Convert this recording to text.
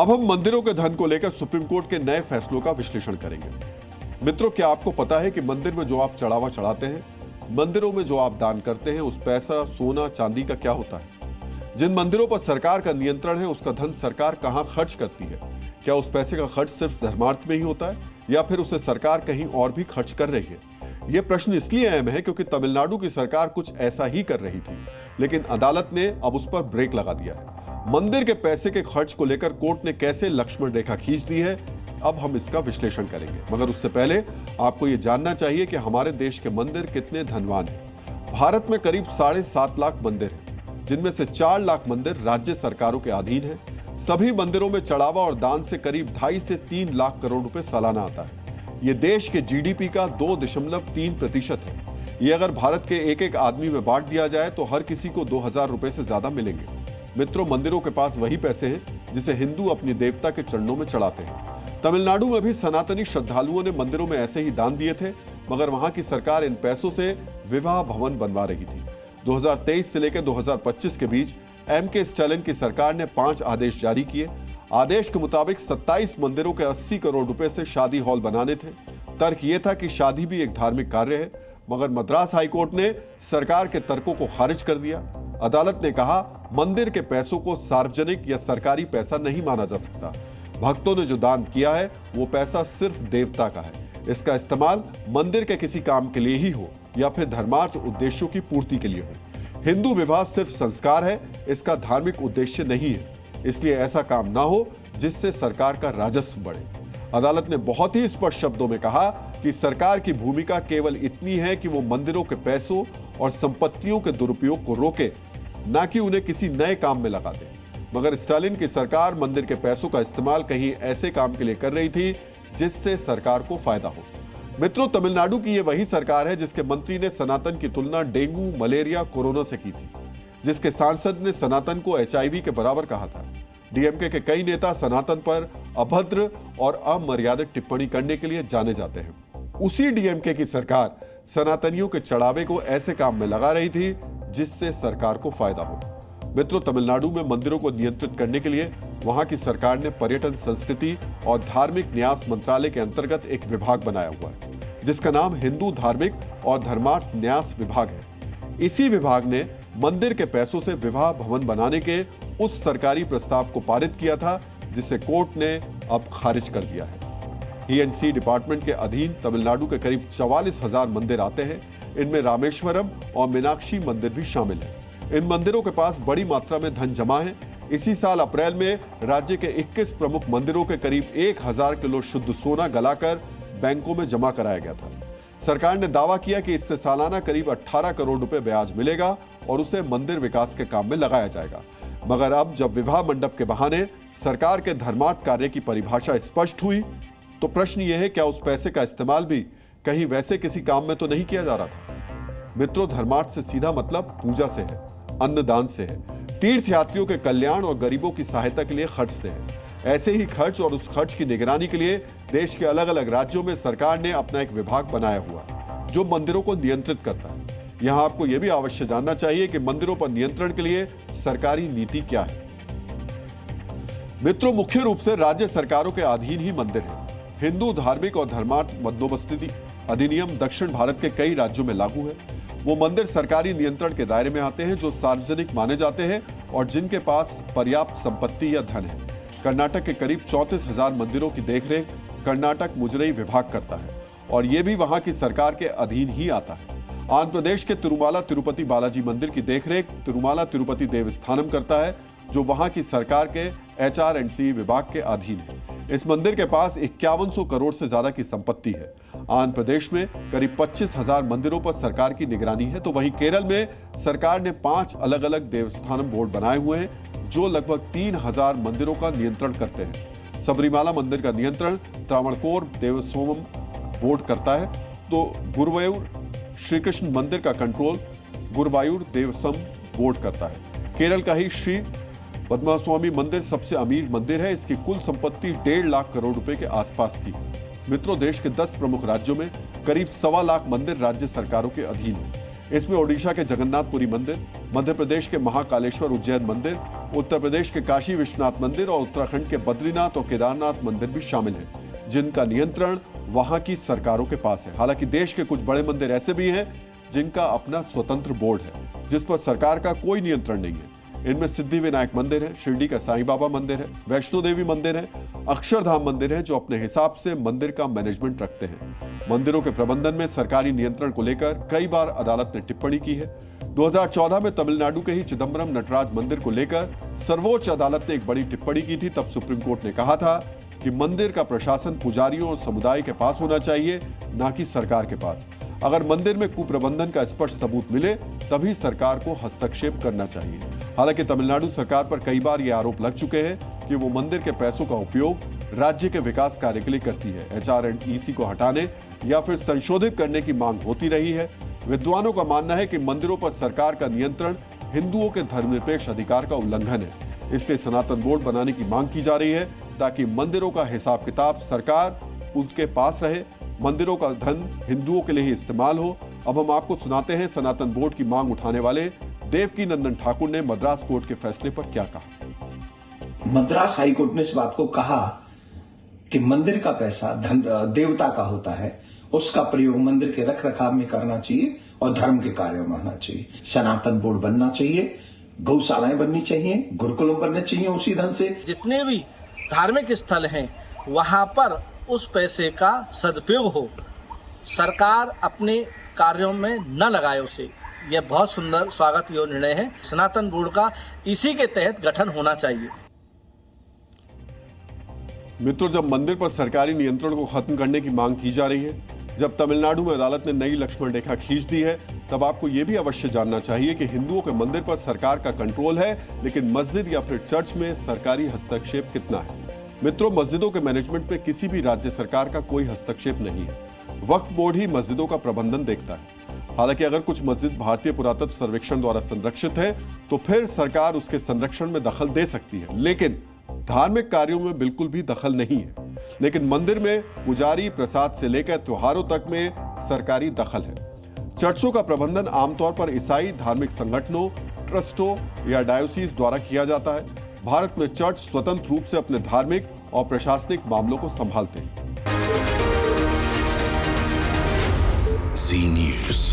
अब हम मंदिरों के धन को लेकर सुप्रीम कोर्ट के नए फैसलों का विश्लेषण करेंगे। मित्रों, क्या आपको पता है कि मंदिर में जो आप चढ़ावा चढ़ाते हैं, मंदिरों में जो आप दान करते हैं, उस पैसा सोना चांदी का क्या होता है? जिन मंदिरों पर सरकार का नियंत्रण है, उसका धन सरकार कहां खर्च करती है? क्या उस पैसे का खर्च सिर्फ धर्मार्थ में ही होता है या फिर उसे सरकार कहीं और भी खर्च कर रही है? यह प्रश्न इसलिए अहम है क्योंकि तमिलनाडु की सरकार कुछ ऐसा ही कर रही थी, लेकिन अदालत ने अब उस पर ब्रेक लगा दिया है। मंदिर के पैसे के खर्च को लेकर कोर्ट ने कैसे लक्ष्मण रेखा खींच दी है, अब हम इसका विश्लेषण करेंगे। मगर उससे पहले आपको यह जानना चाहिए कि हमारे देश के मंदिर कितने धनवान हैं। भारत में करीब 7.5 लाख मंदिर हैं, जिनमें से 4 लाख मंदिर राज्य सरकारों के अधीन हैं। सभी मंदिरों में चढ़ावा और दान से करीब 2.5 से 3 लाख करोड़ रुपए सालाना आता है। ये देश के जीडीपी का 2.3% है। ये अगर भारत के एक आदमी में बांट दिया जाए तो हर किसी को 2,000 रुपए से ज्यादा मिलेंगे। मित्रों, मंदिरों के पास वही पैसे हैं जिसे हिंदू अपनी देवता के चरणों में चढ़ाते हैं। तमिलनाडु में भी सनातनी श्रद्धालुओं ने मंदिरों में ऐसे ही दान दिए थे, मगर वहां की सरकार इन पैसों से विवाह भवन बनवा रही थी। 2023 से लेकर 2025 के बीच एमके स्टालिन की सरकार ने 5 आदेश जारी किए। आदेश के मुताबिक 27 मंदिरों के 80 करोड़ रुपए से शादी हॉल बनाने थे। तर्क यह था कि शादी भी एक धार्मिक कार्य है, मगर मद्रास हाईकोर्ट ने सरकार के तर्कों को खारिज कर दिया। अदालत ने कहा, मंदिर के पैसों को सार्वजनिक या सरकारी पैसा नहीं माना जा सकता। भक्तों ने जो दान किया है वो पैसा सिर्फ देवता का है। इसका इस्तेमाल मंदिर के किसी काम के लिए ही हो या फिर धर्मार्थ उद्देश्यों की पूर्ति के लिए हो। हिंदू विवाह सिर्फ संस्कार है, इसका धार्मिक उद्देश्य नहीं है। इसलिए ऐसा काम ना हो जिससे सरकार का राजस्व बढ़े। अदालत ने बहुत ही स्पष्ट शब्दों में कहा कि सरकार की भूमिका केवल इतनी है कि वो मंदिरों के पैसों और संपत्तियों के दुरुपयोग को रोके, ना कि उन्हें किसी नए काम में लगा दे। मगर स्टालिन की सरकार मंदिर के पैसों का इस्तेमाल कहीं ऐसे काम के लिए कर रही थी जिससे सरकार को फायदा हो। मित्रों, तमिलनाडु की ये वही सरकार है जिसके मंत्री ने सनातन की तुलना डेंगू, मलेरिया, कोरोना से की थी, जिसके सांसद ने सनातन को HIV के बराबर कहा था। डीएमके के कई नेता सनातन पर अभद्र और अमर्यादित टिप्पणी करने के लिए जाने जाते हैं। उसी डीएमके की सरकार सनातनियों के चढ़ावे को ऐसे काम में लगा रही थी जिससे सरकार को फायदा हो। मित्रों, तमिलनाडु में मंदिरों को नियंत्रित करने के लिए वहां की सरकार ने पर्यटन, संस्कृति और धार्मिक न्यास मंत्रालय के अंतर्गत एक विभाग बनाया हुआ है, जिसका नाम हिंदू धार्मिक और धर्मार्थ न्यास विभाग है। इसी विभाग ने मंदिर के पैसों से विवाह भवन बनाने के उस सरकारी प्रस्ताव को पारित किया था जिसे कोर्ट ने अब खारिज कर दिया है। ENC डिपार्टमेंट के अधीन तमिलनाडु के करीब 44,000 मंदिर आते हैं। इनमें रामेश्वरम और मीनाक्षी मंदिर भी शामिल है। इन मंदिरों के पास बड़ी मात्रा में धन जमा है। इसी साल अप्रैल में राज्य के 21 प्रमुख मंदिरों के करीब 1,000 किलो शुद्ध सोना गलाकर बैंकों में जमा कराया गया था। सरकार ने दावा किया कि इससे सालाना करीब 18 करोड़ रुपए ब्याज मिलेगा और उसे मंदिर विकास के काम में लगाया जाएगा। मगर अब जब विवाह मंडप के बहाने सरकार के धर्मार्थ कार्य की परिभाषा स्पष्ट हुई, तो प्रश्न यह है, क्या उस पैसे का इस्तेमाल भी कहीं वैसे किसी काम में तो नहीं किया जा रहा था? मित्रों, धर्मार्थ से सीधा मतलब पूजा से है, अन्नदान से है, तीर्थयात्रियों के कल्याण और गरीबों की सहायता के लिए खर्च से है। ऐसे ही खर्च और उस खर्च की निगरानी के लिए देश के अलग अलग राज्यों में सरकार ने अपना एक विभाग बनाया हुआ जो मंदिरों को नियंत्रित करता है। यहाँ आपको यह भी अवश्य जानना चाहिए कि मंदिरों पर नियंत्रण के लिए सरकारी नीति क्या है। मित्रों, मुख्य रूप से राज्य सरकारों के अधीन ही मंदिर है। हिंदू धार्मिक और धर्मार्थ बंदोबस्ती अधिनियम दक्षिण भारत के कई राज्यों में लागू है। वो मंदिर सरकारी नियंत्रण के दायरे में आते हैं जो सार्वजनिक माने जाते हैं और जिनके पास पर्याप्त संपत्ति या धन है। कर्नाटक के करीब 34,000 मंदिरों की देखरेख कर्नाटक मुजरई विभाग करता है और ये भी वहां की सरकार के अधीन ही आता है। आंध्र प्रदेश के तिरुमाला तिरुपति बालाजी मंदिर की देखरेख तिरुमाला तिरुपति देवस्थानम करता है, जो वहां की सरकार के HRC विभाग के अधीन है। इस मंदिर के पास 5100 करोड़ से ज्यादा की संपत्ति है। आंध्र प्रदेश में करीब 25,000 मंदिरों पर सरकार की निगरानी है, तो वहीं केरल में सरकार ने 5 अलग अलग देवस्थानम बोर्ड बनाए हुए हैं जो लगभग 3,000 मंदिरों का नियंत्रण करते हैं। सबरीमाला मंदिर का नियंत्रण त्रावणकोर देवस्थानम बोर्ड करता है, तो गुरुवायूर श्री कृष्ण मंदिर का कंट्रोल गुरुवायूर देवस्थानम बोर्ड करता है। केरल का ही श्री पद्मास्वामी मंदिर सबसे अमीर मंदिर है। इसकी कुल संपत्ति 1.5 लाख करोड़ रुपए के आसपास की है। मित्रों, देश के 10 प्रमुख राज्यों में करीब 1.25 लाख मंदिर राज्य सरकारों के अधीन है। इसमें ओडिशा के जगन्नाथपुरी मंदिर, मध्य प्रदेश के महाकालेश्वर उज्जैन मंदिर, उत्तर प्रदेश के काशी विश्वनाथ मंदिर और उत्तराखंड के बद्रीनाथ और केदारनाथ मंदिर भी शामिल हैं, जिनका नियंत्रण वहां की सरकारों के पास है। हालांकि देश के कुछ बड़े मंदिर ऐसे भी हैं जिनका अपना स्वतंत्र बोर्ड है, जिस पर सरकार का कोई नियंत्रण नहीं है। इनमें सिद्धि विनायक मंदिर है, शिरडी का साईं बाबा मंदिर है, वैष्णो देवी मंदिर है, अक्षरधाम मंदिर है, जो अपने हिसाब से मंदिर का मैनेजमेंट रखते हैं। मंदिरों के प्रबंधन में सरकारी नियंत्रण को लेकर कई बार अदालत ने टिप्पणी की है। 2014 में तमिलनाडु के ही चिदम्बरम नटराज मंदिर को लेकर सर्वोच्च अदालत ने एक बड़ी टिप्पणी की थी। तब सुप्रीम कोर्ट ने कहा था कि मंदिर का प्रशासन पुजारियों और समुदाय के पास होना चाहिए, न कि सरकार के पास। अगर मंदिर में कुप्रबंधन का स्पष्ट सबूत मिले तभी सरकार को हस्तक्षेप करना चाहिए। हालांकि तमिलनाडु सरकार पर कई बार ये आरोप लग चुके हैं कि वो मंदिर के पैसों का उपयोग राज्य के विकास कार्य के लिए करती है। HRNEC को हटाने या फिर संशोधित करने की मांग होती रही है। विद्वानों का मानना है कि मंदिरों पर सरकार का नियंत्रण हिंदुओं के धर्मनिरपेक्ष अधिकार का उल्लंघन है। इसलिए सनातन बोर्ड बनाने की मांग की जा रही है ताकि मंदिरों का हिसाब किताब सरकार उसके पास रहे, मंदिरों का धन हिंदुओं के लिए ही इस्तेमाल हो। अब हम आपको सुनाते हैं सनातन बोर्ड की मांग उठाने वाले देवकी नंदन ठाकुर ने मद्रास कोर्ट के फैसले पर क्या कहा। मद्रास हाईकोर्ट ने इस बात को कहा कि मंदिर का पैसा धन देवता का होता है, उसका प्रयोग मंदिर के रख रखाव में करना चाहिए और धर्म के कार्यों में होना चाहिए। सनातन बोर्ड बनना चाहिए, गौशालाएं बननी चाहिए, गुरुकुलम बनने चाहिए उसी धन से। जितने भी धार्मिक स्थल हैं वहां पर उस पैसे का सदुपयोग हो, सरकार अपने कार्यों में न लगाए उसे। यह बहुत सुंदर स्वागत योग्य निर्णय है। सनातन बोर्ड का इसी के तहत गठन होना चाहिए। मित्रों, जब मंदिर पर सरकारी नियंत्रण को खत्म करने की मांग की जा रही है, जब तमिलनाडु में अदालत ने नई लक्ष्मण रेखा खींच दी है, तब आपको यह भी अवश्य जानना चाहिए कि हिंदुओं के मंदिर पर सरकार का कंट्रोल है, लेकिन मस्जिद या फिर चर्च में सरकारी हस्तक्षेप कितना है। मित्रों, मस्जिदों के मैनेजमेंट में किसी भी राज्य सरकार का कोई हस्तक्षेप नहीं है। वक्फ बोर्ड ही मस्जिदों का प्रबंधन देखता है। हालांकि अगर कुछ मस्जिद भारतीय पुरातत्व सर्वेक्षण द्वारा संरक्षित है तो फिर सरकार उसके संरक्षण में दखल दे सकती है, लेकिन धार्मिक कार्यों में बिल्कुल भी दखल नहीं है। लेकिन मंदिर में पुजारी प्रसाद से लेकर त्योहारों तक में सरकारी दखल है। चर्चों का प्रबंधन आमतौर पर ईसाई धार्मिक संगठनों, ट्रस्टों या डायोसीज द्वारा किया जाता है। भारत में चर्च स्वतंत्र रूप से अपने धार्मिक और प्रशासनिक मामलों को संभालते हैं। जी न्यूज़।